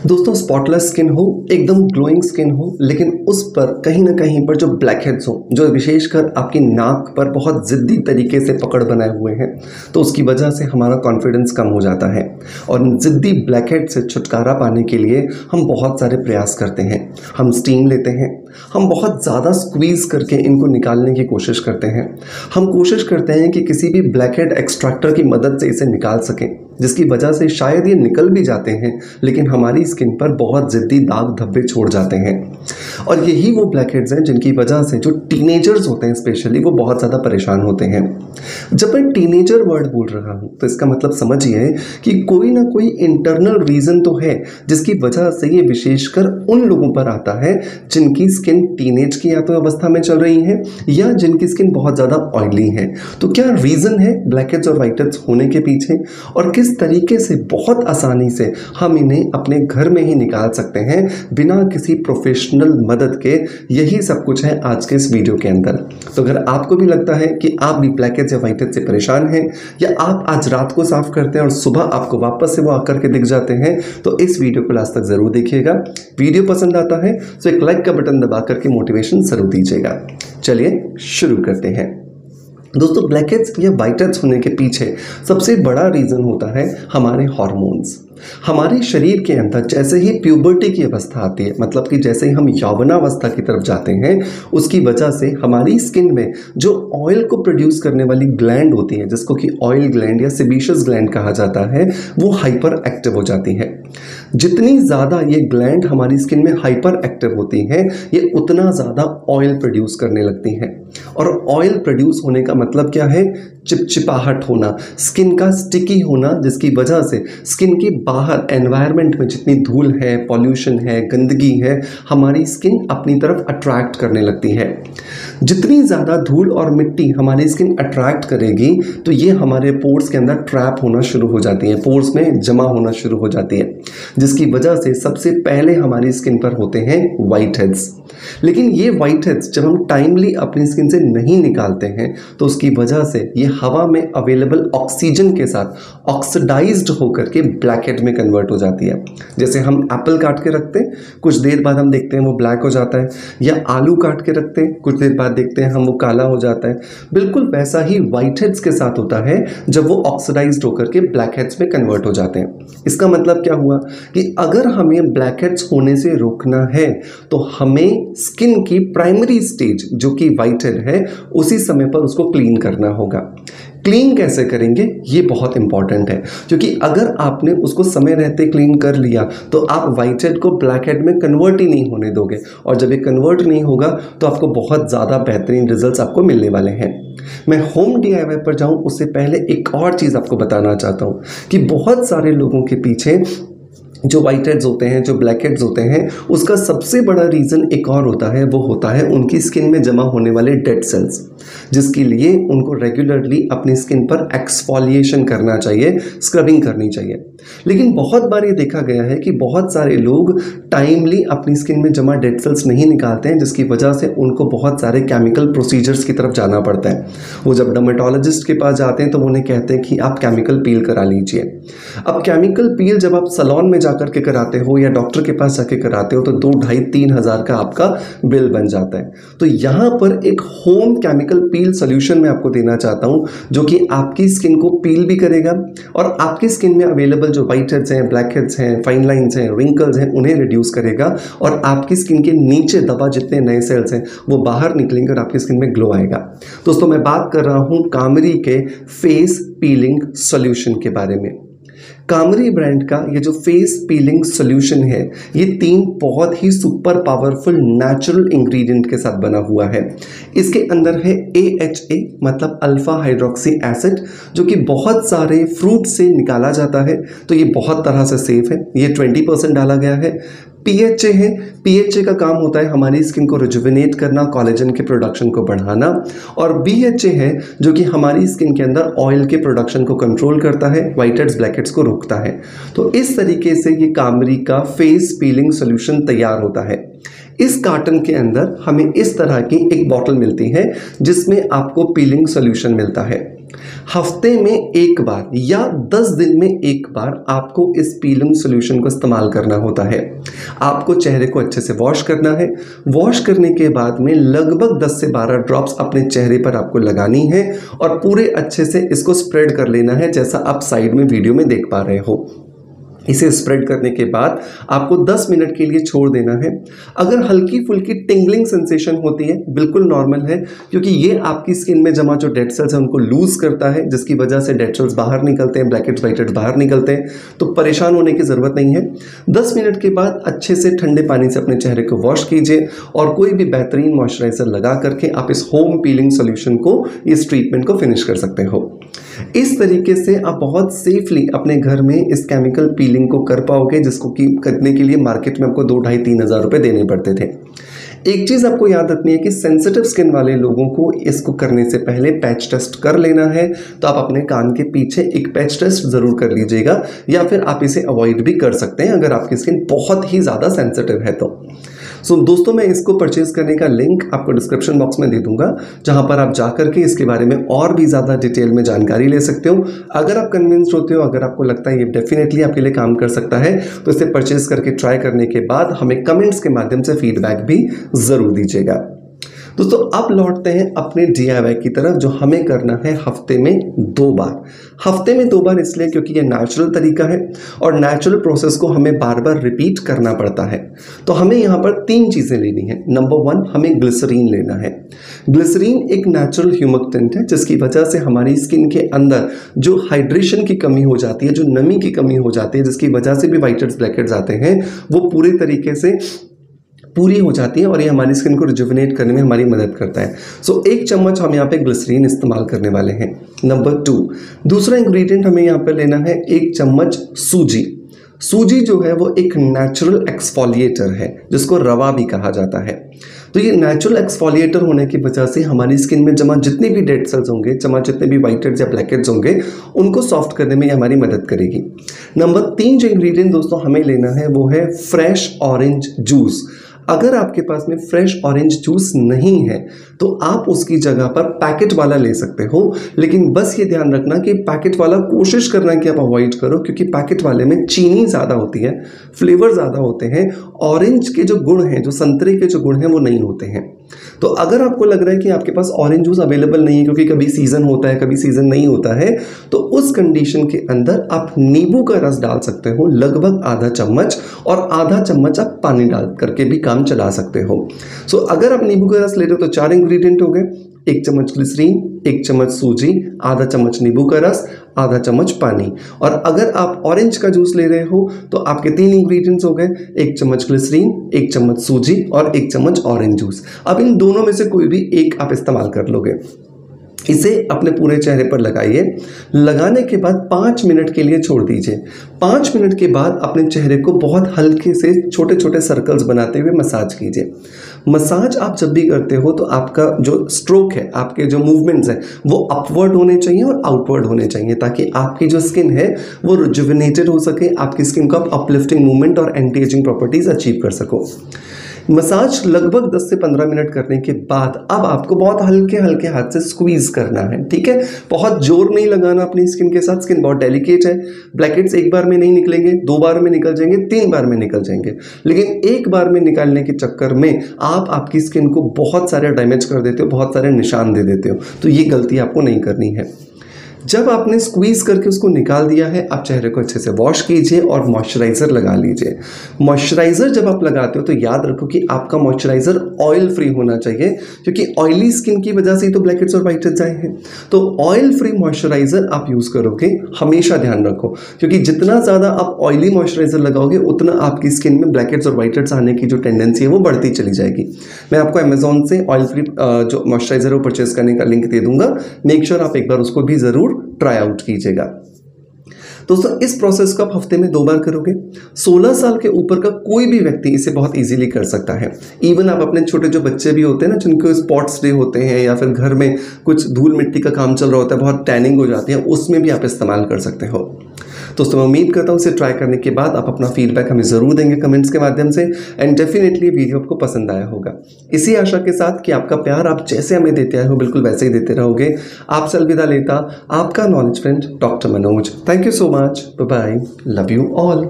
दोस्तों spotless skin हो, एकदम ग्लोइंग स्किन हो, लेकिन उस पर कहीं ना कहीं पर जो ब्लैक हेड्स हो, जो विशेषकर आपकी नाक पर बहुत ज़िद्दी तरीके से पकड़ बनाए हुए हैं, तो उसकी वजह से हमारा कॉन्फिडेंस कम हो जाता है। और इन ज़िद्दी ब्लैक हेड से छुटकारा पाने के लिए हम बहुत सारे प्रयास करते हैं। हम स्टीम लेते हैं, हम बहुत ज़्यादा स्क्वीज़ करके इनको निकालने की कोशिश करते हैं। हम कोशिश करते हैं कि किसी भी ब्लैक हेड एक्सट्रैक्टर की मदद से इसे निकाल सकें, जिसकी वजह से शायद ये निकल भी जाते हैं, लेकिन हमारी स्किन पर बहुत ज़िद्दी दाग धब्बे छोड़ जाते हैं। और यही वो ब्लैक हेड्स हैं जिनकी वजह से जो टीनेजर्स होते हैं स्पेशली, वो बहुत ज़्यादा परेशान होते हैं। जब मैं टीनेजर वर्ड बोल रहा हूँ तो इसका मतलब समझिए कि कोई ना कोई इंटरनल रीज़न तो है जिसकी वजह से ये विशेषकर उन लोगों पर आता है जिनकी स्किन टीनेज की या तो अवस्था में चल रही है या जिनकी स्किन बहुत ज़्यादा ऑयली है। तो क्या रीज़न है ब्लैक हेड्स और वाइट हेड्स होने के पीछे, और किस तरीके से बहुत आसानी से हम इन्हें अपने घर में ही निकाल सकते हैं बिना किसी प्रोफेशनल मदद के, यही सब कुछ है आज के इस वीडियो के अंदर। तो अगर आपको भी लगता है कि आप भी ब्लैक हेड्स या वाइट हेड्स से परेशान हैं, या आप आज रात को साफ करते हैं और सुबह आपको वापस से वो आकर के दिख जाते हैं, तो इस वीडियो को लास्ट तक जरूर देखिएगा। वीडियो पसंद आता है तो एक लाइक का बटन दबा करके मोटिवेशन जरूर दीजिएगा। चलिए शुरू करते हैं। दोस्तों ब्लैक हेड्स या वाइट हेड्स होने के पीछे सबसे बड़ा रीज़न होता है हमारे हार्मोन्स। हमारे शरीर के अंदर जैसे ही प्यूबर्टी की अवस्था आती है, मतलब कि जैसे ही हम यौवनावस्था की तरफ जाते हैं, उसकी वजह से हमारी स्किन में जो ऑयल को प्रोड्यूस करने वाली ग्लैंड होती है, जिसको कि ऑयल ग्लैंड या सेबेशियस ग्लैंड कहा जाता है, वो हाइपर एक्टिव हो जाती है। जितनी ज़्यादा ये ग्लैंड हमारी स्किन में हाइपर एक्टिव होती है, ये उतना ज़्यादा ऑयल प्रोड्यूस करने लगती हैं। और ऑयल प्रोड्यूस होने का मतलब क्या है? चिपचिपाहट होना, स्किन का स्टिकी होना, जिसकी वजह से स्किन के बाहर एनवायरनमेंट में जितनी धूल है, पॉल्यूशन है, गंदगी है, हमारी स्किन अपनी तरफ अट्रैक्ट करने लगती है। जितनी ज़्यादा धूल और मिट्टी हमारी स्किन अट्रैक्ट करेगी, तो ये हमारे पोर्स के अंदर ट्रैप होना शुरू हो जाती है, पोर्स में जमा होना शुरू हो जाती है, जिसकी वजह से सबसे पहले हमारी स्किन पर होते हैं वाइट हेड्स। लेकिन ये वाइट हेड्स जब हम टाइमली अपनी स्किन से नहीं निकालते हैं, तो उसकी वजह से ये हवा में अवेलेबल ऑक्सीजन के साथ ऑक्सीडाइज्ड होकर के ब्लैक हेड में कन्वर्ट हो जाती है। जैसे हम एप्पल काट के रखते हैं, कुछ देर बाद हम देखते हैं वो ब्लैक हो जाता है, या आलू काट के रखते हैं, कुछ देर बाद देखते हैं हम वो काला हो जाता है। बिल्कुल वैसा ही वाइट हेड्स के साथ होता है जब वो ऑक्सीडाइज्ड होकर के ब्लैक हेड्स में कन्वर्ट हो जाते हैं। इसका मतलब क्या हुआ कि अगर हमें ब्लैक हेड्स होने से रोकना है, तो हमें स्किन की प्राइमरी स्टेज जो कि वाइट हेड है, उसी समय पर उसको क्लीन करना होगा। क्लीन कैसे करेंगे, ये बहुत इंपॉर्टेंट है, क्योंकि अगर आपने उसको समय रहते क्लीन कर लिया तो आप वाइट हेड को ब्लैक हेड में कन्वर्ट ही नहीं होने दोगे, और जब ये कन्वर्ट नहीं होगा तो आपको बहुत ज़्यादा बेहतरीन रिजल्ट्स आपको मिलने वाले हैं। मैं होम DIY पर जाऊं उससे पहले एक और चीज़ आपको बताना चाहता हूं कि बहुत सारे लोगों के पीछे जो वाइट हेड्स होते हैं, जो ब्लैक हेड्स होते हैं, उसका सबसे बड़ा रीज़न एक और होता है, वो होता है उनकी स्किन में जमा होने वाले डेड सेल्स, जिसके लिए उनको रेगुलरली अपनी स्किन पर एक्सफोलिएशन करना चाहिए, स्क्रबिंग करनी चाहिए। लेकिन बहुत बार ये देखा गया है कि बहुत सारे लोग टाइमली अपनी स्किन में जमा डेड सेल्स नहीं निकालते हैं, जिसकी वजह से उनको बहुत सारे केमिकल प्रोसीजर्स की तरफ जाना पड़ता है। वो जब डर्मेटोलॉजिस्ट के पास जाते हैं तो वो उन्हें कहते हैं कि आप केमिकल पील करा लीजिए। अब केमिकल पील जब आप सैलून में करके कराते हो या डॉक्टर के पास जाके कराते हो, तो 2-2.5-3 हज़ार का आपका बिल बन जाता है। तो यहाँ पर एक होम केमिकल पील सोल्यूशन मैं आपको देना चाहता हूँ, जो कि आपकी स्किन को पील भी करेगा और आपकी स्किन में अवेलेबल जो वाइट हेड्स हैं, ब्लैक हेड्स हैं, फाइन लाइन्स हैं, रिंकल्स हैं, उन्हें रिड्यूस करेगा, और आपकी स्किन के नीचे दबा जितने नए सेल्स हैं वो बाहर निकलेंगे और आपकी स्किन में ग्लो आएगा। दोस्तों मैं बात कर रहा हूँ कामरी के फेस पीलिंग सोल्यूशन के बारे में। कामरी ब्रांड का ये जो फेस पीलिंग सोल्यूशन है, ये 3 बहुत ही सुपर पावरफुल नेचुरल इंग्रेडिएंट के साथ बना हुआ है। इसके अंदर है AHA मतलब अल्फा हाइड्रोक्सी एसिड, जो कि बहुत सारे फ्रूट से निकाला जाता है, तो ये बहुत तरह से सेफ है। ये 20% डाला गया है। PHA है, PHA का काम होता है हमारी स्किन को रिजुविनेट करना, कोलेजन के प्रोडक्शन को बढ़ाना, और BHA है जो कि हमारी स्किन के अंदर ऑयल के प्रोडक्शन को कंट्रोल करता है, वाइट हेड्स ब्लैक हेड्स को रोकता है। तो इस तरीके से ये कामरी का फेस पीलिंग सोल्यूशन तैयार होता है। इस कार्टन के अंदर हमें इस तरह की एक बॉटल मिलती है जिसमें आपको पीलिंग सोल्यूशन मिलता है। हफ्ते में एक बार या 10 दिन में एक बार आपको इस पीलिंग सॉल्यूशन को इस्तेमाल करना होता है। आपको चेहरे को अच्छे से वॉश करना है। वॉश करने के बाद में लगभग 10 से 12 ड्रॉप्स अपने चेहरे पर आपको लगानी है और पूरे अच्छे से इसको स्प्रेड कर लेना है, जैसा आप साइड में वीडियो में देख पा रहे हो। इसे स्प्रेड करने के बाद आपको 10 मिनट के लिए छोड़ देना है। अगर हल्की फुल्की टिंगलिंग सेंसेशन होती है, बिल्कुल नॉर्मल है, क्योंकि ये आपकी स्किन में जमा जो डेड सेल्स है उनको लूज करता है, जिसकी वजह से डेड सेल्स बाहर निकलते हैं, ब्लैक हेड्स व्हाइट हेड्स बाहर निकलते हैं। तो परेशान होने की ज़रूरत नहीं है। 10 मिनट के बाद अच्छे से ठंडे पानी से अपने चेहरे को वॉश कीजिए और कोई भी बेहतरीन मॉइस्चराइजर लगा करके आप इस होम पीलिंग सोल्यूशन को, इस ट्रीटमेंट को फिनिश कर सकते हो। इस तरीके से आप बहुत सेफली अपने घर में इस केमिकल पीलिंग को कर पाओगे, जिसको कि करने के लिए मार्केट में आपको 2-2.5-3 हज़ार रुपये देने पड़ते थे। एक चीज़ आपको याद रखनी है कि सेंसिटिव स्किन वाले लोगों को इसको करने से पहले पैच टेस्ट कर लेना है। तो आप अपने कान के पीछे एक पैच टेस्ट ज़रूर कर लीजिएगा, या फिर आप इसे अवॉइड भी कर सकते हैं अगर आपकी स्किन बहुत ही ज़्यादा सेंसिटिव है तो। सो दोस्तों, मैं इसको परचेज करने का लिंक आपको डिस्क्रिप्शन बॉक्स में दे दूंगा, जहां पर आप जाकर के इसके बारे में और भी ज़्यादा डिटेल में जानकारी ले सकते हो। अगर आप कन्विंस्ड होते हो, अगर आपको लगता है ये डेफिनेटली आपके लिए काम कर सकता है, तो इसे परचेज करके ट्राई करने के बाद हमें कमेंट्स के माध्यम से फीडबैक भी ज़रूर दीजिएगा। दोस्तों, अब लौटते हैं अपने DIY की तरफ, जो हमें करना है हफ्ते में 2 बार। हफ्ते में 2 बार इसलिए क्योंकि ये नेचुरल तरीका है और नेचुरल प्रोसेस को हमें बार बार रिपीट करना पड़ता है। तो हमें यहाँ पर 3 चीज़ें लेनी है। नंबर 1, हमें ग्लिसरीन लेना है। ग्लिसरीन एक नेचुरल ह्यूमिडेंट है, जिसकी वजह से हमारी स्किन के अंदर जो हाइड्रेशन की कमी हो जाती है, जो नमी की कमी हो जाती है, जिसकी वजह से भी व्हाइट हेड्स ब्लैक हेड्स आते हैं, वो पूरे तरीके से पूरी हो जाती है और ये हमारी स्किन को रिजुविनेट करने में हमारी मदद करता है। सो 1 चम्मच हम यहाँ पे ग्लिसरीन इस्तेमाल करने वाले हैं। नंबर 2, दूसरा इंग्रेडिएंट हमें यहाँ पे लेना है 1 चम्मच सूजी। सूजी जो है वो एक नेचुरल एक्सफोलिएटर है, जिसको रवा भी कहा जाता है। तो ये नेचुरल एक्सफोलिएटर होने की वजह से हमारी स्किन में जमा जितने भी डेड सेल्स होंगे, जमा जितने भी व्हाइट हेड्स या ब्लैक हेड्स होंगे, उनको सॉफ्ट करने में ये हमारी मदद करेगी। नंबर 3 जो इंग्रेडिएंट दोस्तों हमें लेना है वो है फ्रेश ऑरेंज जूस। अगर आपके पास में फ्रेश ऑरेंज जूस नहीं है तो आप उसकी जगह पर पैकेट वाला ले सकते हो, लेकिन बस ये ध्यान रखना कि पैकेट वाला कोशिश करना कि आप अवॉइड करो, क्योंकि पैकेट वाले में चीनी ज़्यादा होती है, फ्लेवर ज़्यादा होते हैं, ऑरेंज के जो गुण हैं, जो संतरे के जो गुण हैं, वो नहीं होते हैं। तो अगर आपको लग रहा है कि आपके पास ऑरेंज जूस अवेलेबल नहीं है, क्योंकि कभी सीज़न होता है कभी सीज़न नहीं होता है, तो उस कंडीशन के अंदर आप नींबू का रस डाल सकते हो, लगभग आधा चम्मच, और आधा चम्मच आप पानी डाल करके भी काम चला सकते हो। सो अगर आप नींबू का रस ले रहे हो तो 4 इंग्रेडिएंट हो गए। 1 चम्मच ग्लिसरीन, 1 चम्मच सूजी, आधा चम्मच नींबू का रस, आधा चम्मच पानी। और अगर आप ऑरेंज का जूस ले रहे हो तो आपके 3 इंग्रेडिएंट्स हो गए। 1 चम्मच ग्लिसरीन, 1 चम्मच सूजी और 1 चम्मच ऑरेंज जूस। अब इन दोनों में से कोई भी एक आप इस्तेमाल कर लोगे। इसे अपने पूरे चेहरे पर लगाइए। लगाने के बाद 5 मिनट के लिए छोड़ दीजिए। 5 मिनट के बाद अपने चेहरे को बहुत हल्के से छोटे छोटे सर्कल्स बनाते हुए मसाज कीजिए। मसाज आप जब भी करते हो तो आपका जो स्ट्रोक है, आपके जो मूवमेंट्स हैं, वो अपवर्ड होने चाहिए और आउटवर्ड होने चाहिए, ताकि आपकी जो स्किन है वो रिजुविनेटेड हो सके, आपकी स्किन को आप अपलिफ्टिंग मूवमेंट और एंटी एजिंग प्रॉपर्टीज अचीव कर सको। मसाज लगभग 10 से 15 मिनट करने के बाद अब आपको बहुत हल्के हल्के हाथ से स्क्वीज करना है, ठीक है। बहुत जोर नहीं लगाना अपनी स्किन के साथ, स्किन बहुत डेलिकेट है। ब्लैकहेड्स एक बार में नहीं निकलेंगे, 2 बार में निकल जाएंगे, 3 बार में निकल जाएंगे, लेकिन एक बार में निकालने के चक्कर में आप आपकी स्किन को बहुत सारे डैमेज कर देते हो, बहुत सारे निशान दे देते हो। तो ये गलती आपको नहीं करनी है। जब आपने स्क्वीज करके उसको निकाल दिया है, आप चेहरे को अच्छे से वॉश कीजिए और मॉइस्चराइजर लगा लीजिए। मॉइस्चराइजर जब आप लगाते हो तो याद रखो कि आपका मॉइस्चराइजर ऑयल फ्री होना चाहिए, क्योंकि ऑयली स्किन की वजह से ही तो ब्लैक हेड्स और व्हाइट हेड्स आए हैं। तो ऑयल फ्री मॉइस्चराइजर आप यूज़ करोगे, हमेशा ध्यान रखो, क्योंकि जितना ज़्यादा आप ऑयली मॉइस्चराइजर लगाओगे उतना आपकी स्किन में ब्लैक हेड्स और व्हाइट हेड्स आने की जो टेंडेंसी है वो बढ़ती चली जाएगी। मैं आपको अमेजोन से ऑयल फ्री जो मॉइस्चराइजर है वो परचेज करने का लिंक दे दूंगा। मेक श्योर आप एक बार उसको भी ज़रूर ट्राई आउट कीजिएगा। दोस्तों, इस प्रोसेस को आप हफ्ते में 2 बार करोगे। 16 साल के ऊपर का कोई भी व्यक्ति इसे बहुत इजीली कर सकता है। इवन आप अपने छोटे जो बच्चे भी होते हैं ना, जिनको स्पॉट्स डे होते हैं या फिर घर में कुछ धूल मिट्टी का काम चल रहा होता है, बहुत टैनिंग हो जाती है, उसमें भी आप इस्तेमाल कर सकते हो। दोस्तों मैं उम्मीद करता हूँ इसे ट्राई करने के बाद आप अपना फीडबैक हमें ज़रूर देंगे कमेंट्स के माध्यम से, एंड डेफिनेटली वीडियो आपको पसंद आया होगा। इसी आशा के साथ कि आपका प्यार आप जैसे हमें देते आए हो बिल्कुल वैसे ही देते रहोगे। आपसे अलविदा लेता आपका knowledge friend doctor Manoj. Thank you so much, bye bye, love you all.